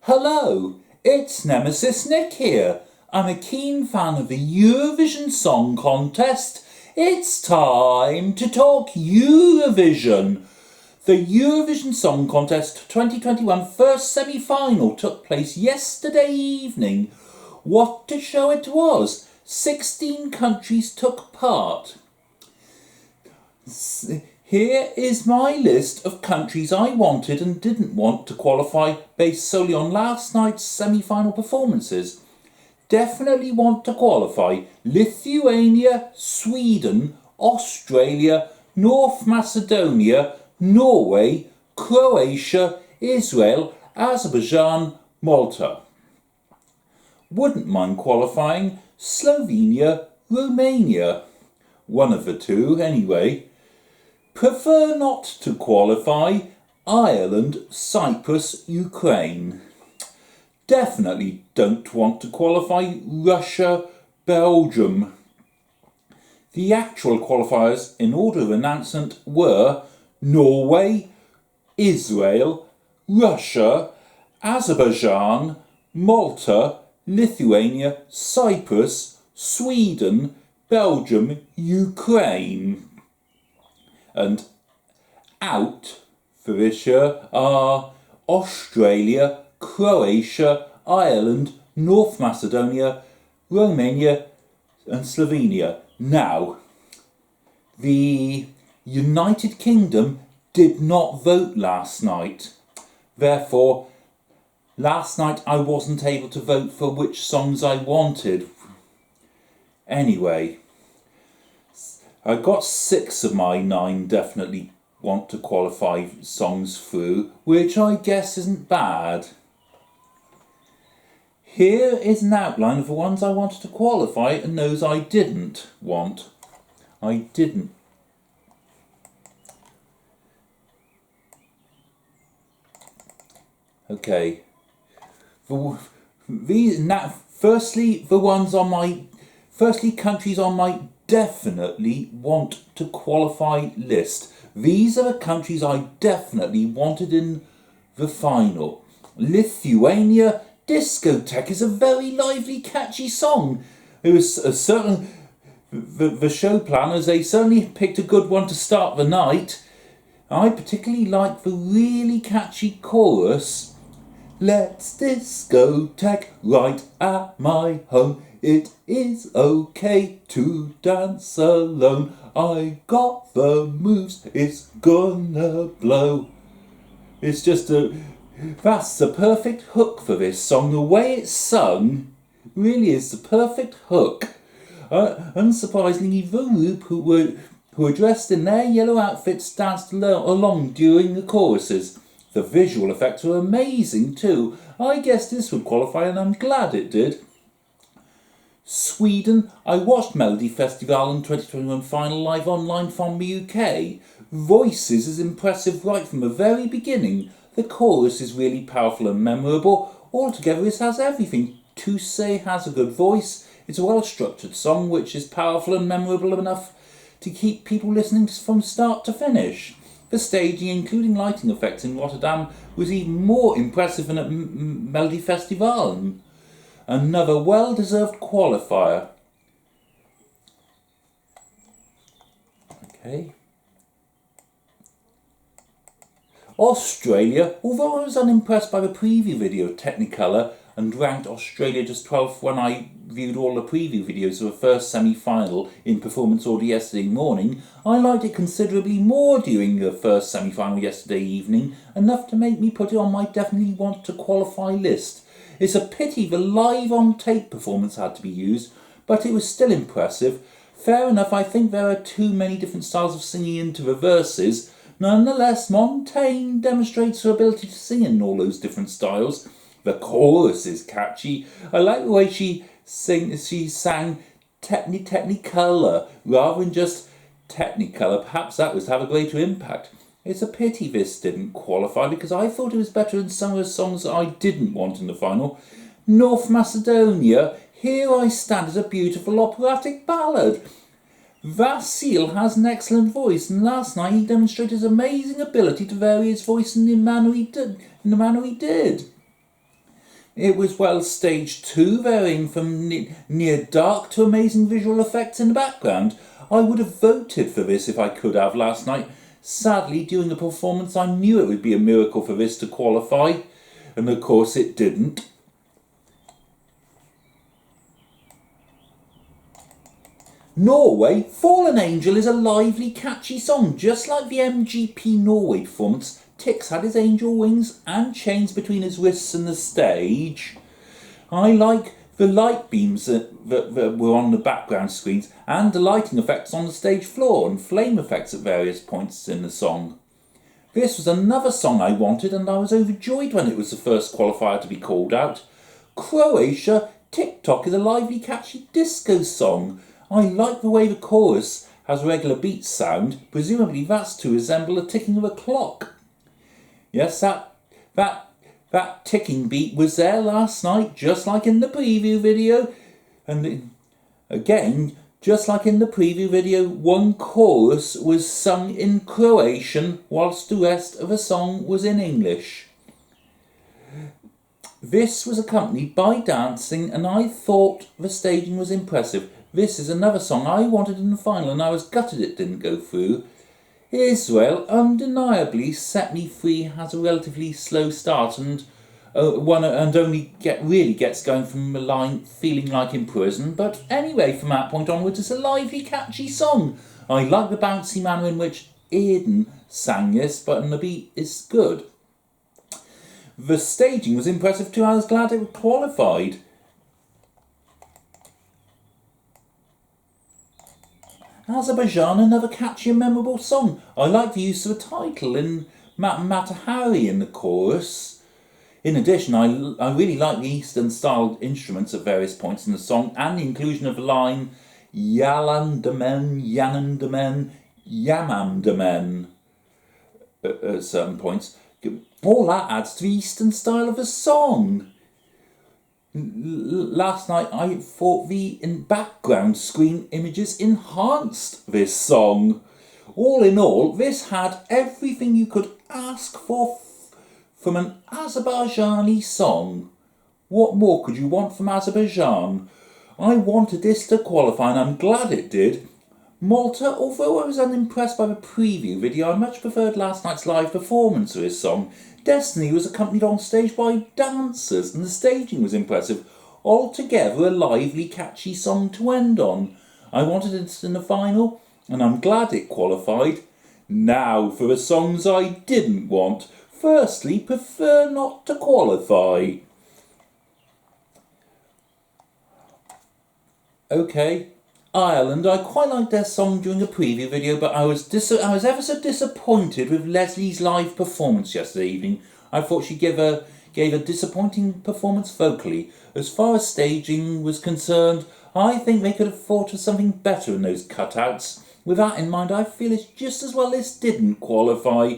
Hello, it's Nemesis Nick here. I'm a keen fan of the Eurovision Song Contest. It's time to talk Eurovision. The Eurovision Song Contest 2021 first semi-final took place yesterday evening. What a show it was! 16 countries took part. Here is my list of countries I wanted and didn't want to qualify based solely on last night's semi-final performances. Definitely want to qualify Lithuania, Sweden, Australia, North Macedonia, Norway, Croatia, Israel, Azerbaijan, Malta. Wouldn't mind qualifying Slovenia, Romania. One of the two, anyway. Prefer not to qualify Ireland, Cyprus, Ukraine. Definitely don't want to qualify Russia, Belgium. The actual qualifiers in order of announcement were Norway, Israel, Russia, Azerbaijan, Malta, Lithuania, Cyprus, Sweden, Belgium, Ukraine. And out for this year are Australia, Croatia, Ireland, North Macedonia, Romania and Slovenia. Now, the United Kingdom did not vote last night. Therefore, last night I wasn't able to vote for which songs I wanted. Anyway, I got 6 of my 9 definitely want to qualify songs through, which I guess isn't bad. Here is an outline of the ones I wanted to qualify and those I didn't want. Okay. Firstly, countries on my definitely want to qualify list. These are the countries I definitely wanted in the final. Lithuania, Discotheque is a very lively, catchy song. It was a certain the show planners, they certainly picked a good one to start the night. I particularly like the really catchy chorus. Let's discotheque right at my home. It is okay to dance alone. I got the moves, it's gonna blow. It's just that's the perfect hook for this song. The way it's sung really is the perfect hook. Unsurprisingly, the group who were dressed in their yellow outfits danced along during the choruses. The visual effects were amazing too. I guess this would qualify and I'm glad it did. Sweden, I watched Melody Festival and 2021 final live online from the UK. Voices is impressive right from the very beginning. The chorus is really powerful and memorable. Altogether, this has everything. Tusse has a good voice. It's a well-structured song which is powerful and memorable enough to keep people listening from start to finish. The staging, including lighting effects in Rotterdam, was even more impressive than at Melody Festival. Another well-deserved qualifier. Okay. Australia, although I was unimpressed by the preview video Technicolor and ranked Australia just 12th when I viewed all the preview videos of the first semi-final in performance order yesterday morning, I liked it considerably more during the first semi-final yesterday evening, enough to make me put it on my definitely want to qualify list. It's a pity the live on tape performance had to be used, but it was still impressive. Fair enough, I think there are too many different styles of singing into the verses. Nonetheless, Montaigne demonstrates her ability to sing in all those different styles. The chorus is catchy. I like the way she sang Technicolor rather than just Technicolor. Perhaps that was to have a greater impact. It's a pity this didn't qualify because I thought it was better than some of the songs that I didn't want in the final. North Macedonia, Here I Stand is a beautiful operatic ballad. Vasil has an excellent voice, and last night he demonstrated his amazing ability to vary his voice in the manner he did. It was well staged too, varying from near dark to amazing visual effects in the background. I would have voted for this if I could have last night. Sadly, during the performance I knew it would be a miracle for this to qualify, and of course it didn't. Norway, Fallen Angel is a lively, catchy song, just like the MGP Norway performance. Tix had his angel wings and chains between his wrists and the stage. I like the light beams that were on the background screens and the lighting effects on the stage floor and flame effects at various points in the song. This was another song I wanted, and I was overjoyed when it was the first qualifier to be called out. Croatia, TikTok is a lively, catchy disco song. I like the way the chorus has regular beat sound. Presumably that's to resemble the ticking of a clock. Yes, that ticking beat was there last night, just like in the preview video. And again, just like in the preview video, one chorus was sung in Croatian, whilst the rest of the song was in English. This was accompanied by dancing, and I thought the staging was impressive. This is another song I wanted in the final, and I was gutted it didn't go through. Israel undeniably Set Me Free has a relatively slow start and only really gets going from the line Feeling Like in Prison, but anyway, from that point onwards it's a lively, catchy song. I like the bouncy manner in which Eden sang this, but the beat is good. The staging was impressive too. I was glad it qualified. Azerbaijan, another catchy and memorable song. I like the use of a title in Matahari in the chorus. In addition, I really like the Eastern-styled instruments at various points in the song, and the inclusion of the line Yalandamen, Yanandamen, Yamamdamen at certain points. All that adds to the Eastern style of the song. Last night I thought the background screen images enhanced this song. All in all, this had everything you could ask for from an Azerbaijani song. What more could you want from Azerbaijan? I wanted this to qualify, and I'm glad it did. Malta, although I was unimpressed by the preview video, I much preferred last night's live performance of this song. Destiny was accompanied on stage by dancers, and the staging was impressive. Altogether a lively, catchy song to end on. I wanted it in the final, and I'm glad it qualified. Now for the songs I didn't want. Firstly, prefer not to qualify. Okay, Ireland. I quite liked their song during the preview video, but I was ever so disappointed with Leslie's live performance yesterday evening. I thought she gave a disappointing performance vocally. As far as staging was concerned, I think they could have thought of something better in those cutouts. With that in mind, I feel it's just as well this didn't qualify.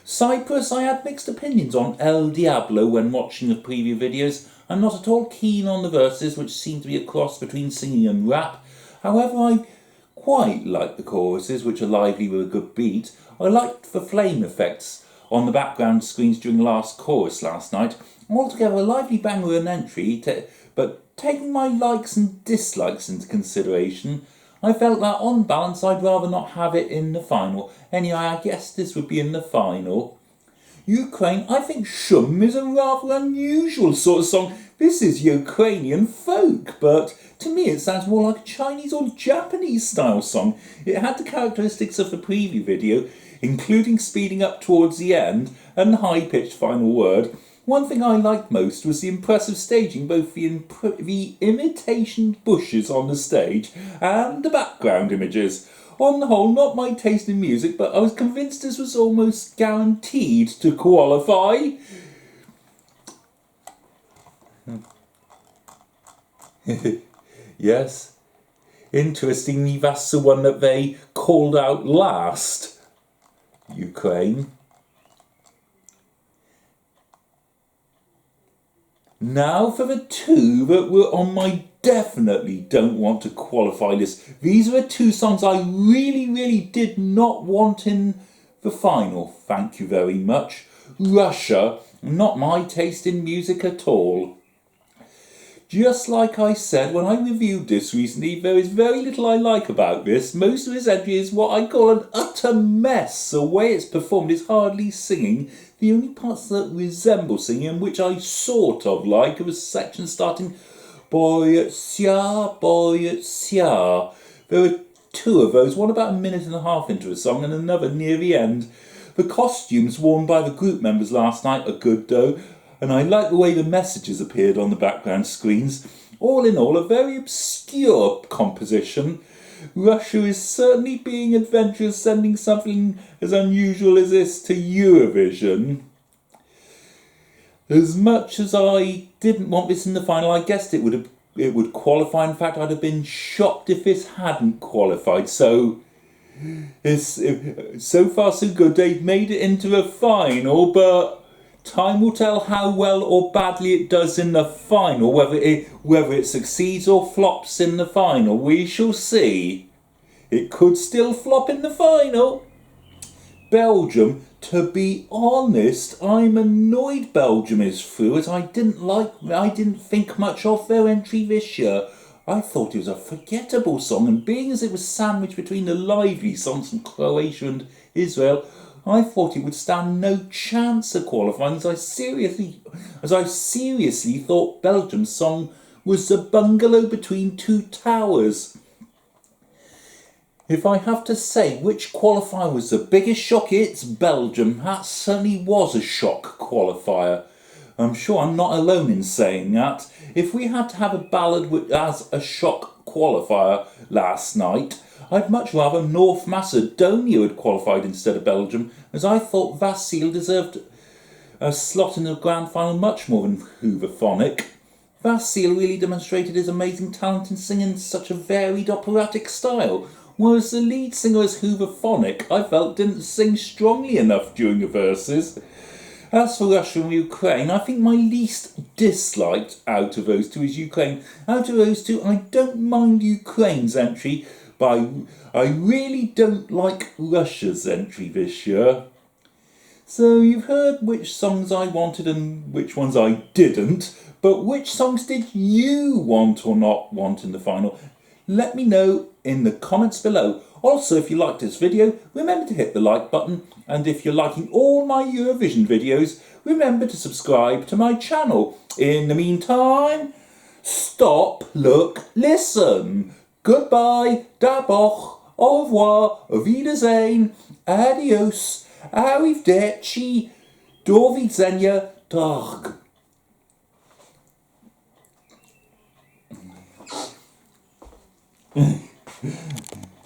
Cyprus, I had mixed opinions on El Diablo when watching the preview videos. I'm not at all keen on the verses, which seem to be a cross between singing and rap. However, I quite like the choruses, which are lively with a good beat. I liked the flame effects on the background screens during the last chorus last night. Altogether, a lively banger and entry, but taking my likes and dislikes into consideration, I felt that on balance I'd rather not have it in the final. Anyway, I guess this would be in the final. Ukraine, I think Shum is a rather unusual sort of song. This is Ukrainian folk, but to me it sounds more like a Chinese or Japanese style song. It had the characteristics of the preview video, including speeding up towards the end and the high-pitched final word. One thing I liked most was the impressive staging, both the imitation bushes on the stage and the background images. On the whole, not my taste in music, but I was convinced this was almost guaranteed to qualify. Yes. Interestingly, that's the one that they called out last. Ukraine. Now for the two that were on my definitely don't want to qualify list. These are the two songs I really did not want in the final. Thank you very much. Russia, not my taste in music at all. Just like I said when I reviewed this recently, there is very little I like about this. Most of this entry is what I call an utter mess. The way it's performed is hardly singing. The only parts that resemble singing, and which I sort of like, are a section starting boy sia, boy sia. There are two of those, one about a minute and a half into a song and another near the end. The costumes worn by the group members last night are good though, and I like the way the messages appeared on the background screens. All in all, a very obscure composition. Russia is certainly being adventurous, sending something as unusual as this to Eurovision. As much as I didn't want this in the final, I guessed it would qualify. In fact, I'd have been shocked if this hadn't qualified. So far so good. They've made it into a final, but time will tell how well or badly it does in the final, whether it succeeds or flops in the final. We shall see. It could still flop in the final. Belgium, to be honest, I'm annoyed Belgium is through, as I didn't think much of their entry this year. I thought it was a forgettable song, and being as it was sandwiched between the lively songs from Croatia and Israel, I thought it would stand no chance of qualifying, as I seriously thought Belgium's song was the bungalow between two towers. If I have to say which qualifier was the biggest shock, it's Belgium. That certainly was a shock qualifier. I'm sure I'm not alone in saying that. If we had to have a ballad as a shock qualifier last night, I'd much rather North Macedonia had qualified instead of Belgium, as I thought Vasil deserved a slot in the grand final much more than Hooverphonic. Vasil really demonstrated his amazing talent in singing such a varied operatic style, whereas the lead singer as Hooverphonic, I felt, didn't sing strongly enough during the verses. As for Russia and Ukraine, I think my least disliked out of those two is Ukraine. Out of those two, I don't mind Ukraine's entry, but I really don't like Russia's entry this year. So you've heard which songs I wanted and which ones I didn't, but which songs did you want or not want in the final? Let me know in the comments below. Also, if you liked this video, remember to hit the like button, and if you're liking all my Eurovision videos, remember to subscribe to my channel. In the meantime, stop, look, listen. Goodbye, daboch, au revoir, auf Wiedersehen, adios, arrivederci, do widzenia, drag.